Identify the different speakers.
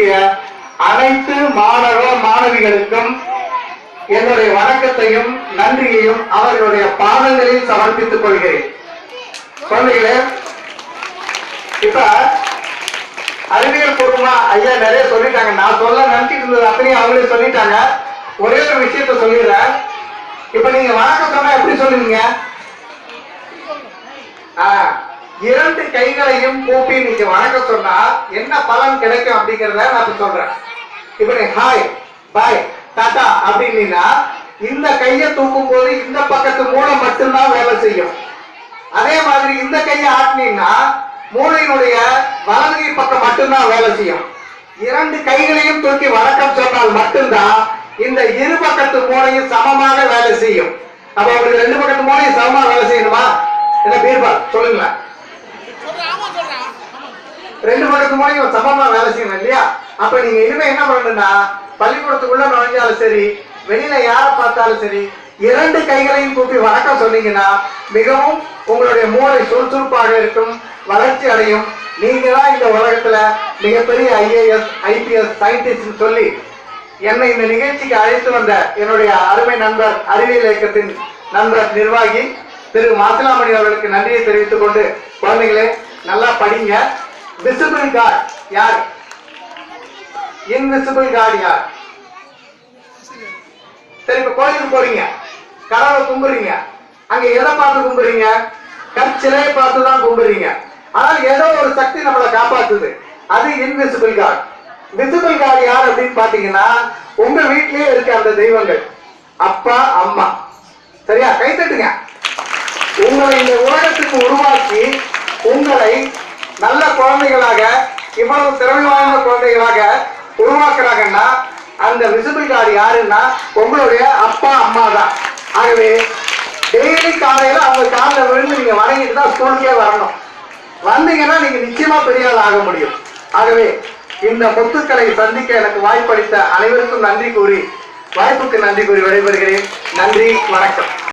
Speaker 1: வந்திருக்கிய அனைத்து மாணவ மாணவிகளுக்கும் என்னுடைய வணக்கத்தையும் நன்றியையும் அவர்களுடைய பாதங்களில் சமர்ப்பித்துக் கொள்கிறேன். குழந்தைகளே, இப்ப அறிவியல் பூர்வமா ஐயா நிறைய சொல்லிட்டாங்க. நான் சொல்ல நினைச்சிட்டு இருந்தது அத்தனையும் அவங்களே சொல்லிட்டாங்க. ஒரே ஒரு விஷயத்த சொல்லிடுறேன். இப்ப நீங்க வணக்கம் சொன்னா எப்படி சொல்லுவீங்க? இரண்டு கைகளையும் கூப்பி நீங்க வணக்கம் சொன்னா என்ன பலன் கிடைக்கும் அப்படிங்கறத நான் சொல்றேன். இப்ப நீ ஹாய் பாய் டாடா அப்படின்னா இந்த கையை தூக்கும் போது இந்த பக்கத்து மூளை மட்டும்தான் வேலை செய்யும். அதே மாதிரி இந்த கையை ஆட்டினீங்கன்னா மூளையினுடைய வலது பக்கம் மட்டும்தான் வேலை செய்யும். இரண்டு கைகளையும் தூக்கி வணக்கம் சொன்னால் மட்டும்தான் இந்த இரு பக்கத்து மூளையும் சமமாக வேலை செய்யும். அப்ப உங்களுக்கு ரெண்டு பக்கத்து மூளையும் சமமா வேலை செய்யணுமா? என்ன பீர்பால் சொல்லுங்க. ரெண்டு பக்கத்து மூளையும் சமமா வேலை செய்யணும் இல்லையா? அப்ப நீங்க இனிமே என்ன பண்ணணும்னா பள்ளிக்கூடத்துக்குள்ள நுழைஞ்சாலும் சரி, வெளியில யாரை பார்த்தாலும் சரி, இரண்டு கைகளையும் கூப்பி வணக்கம் சொன்னீங்கன்னா மிகவும் உங்களுடைய மூளை சுறுசுறுப்பாக இருக்கும், வளர்ச்சி அடையும். நீங்க தான் இந்த உலகத்துல மிகப்பெரிய IAS IPS சயின்டிஸ்ட் சொல்லி என்னை இந்த நிகழ்ச்சிக்கு அழைத்து வந்த என்னுடைய அருமை நண்பர், அறிவியல் இயக்கத்தின் நண்பர் நிர்வாகி திரு மாசிலாமணி அவர்களுக்கு நன்றியை தெரிவித்துக் கொண்டு, குழந்தைகளே நல்லா படிங்க. விசிபிள் காட் யார்? இன்விசிபிள் காட் யார்? சரி, இப்ப கோயிலுக்கு போறீங்க, கடவுளை கும்பிடுறீங்க, அங்க எதை பார்த்து கும்பிடுறீங்க? கற்சிலையை பார்த்து தான் கும்பிடுறீங்க. ஆனால் ஏதோ ஒரு சக்தி நம்மளை காப்பாத்துது, அது இன்விசிபிள் காட். விசிபிள் காட் யார் அப்படின்னு பாத்தீங்கன்னா உங்க வீட்டிலேயே இருக்க அந்த தெய்வங்கள், அப்பா அம்மா. சரியா? கை தட்டுங்க. உங்களை இந்த உலகத்துக்கு உருவாக்கி உங்களை நல்ல குழந்தைகளாக, இவ்வளவு திறமை வாய்ந்த குழந்தைகளாக உருவாக்குறாங்கன்னா அந்த விசிபிள் கார்டு யாருன்னா உங்களுடைய அப்பா அம்மா தான். ஆகவே டெய்லி காலையில அவங்க காலில் விழுந்து நீங்க வணங்கிட்டு தான் ஸ்கூலுக்கே வரணும். வந்தீங்கன்னா நீங்க நிச்சயமா பெரிய ஆள் ஆக முடியும். ஆகவே இந்த முத்துக்களை சந்திக்க எனக்கு வாய்ப்பளித்த அனைவருக்கும் நன்றி கூறி, வாய்ப்புக்கு நன்றி கூறி விடைபெறுகிறேன். நன்றி, வணக்கம்.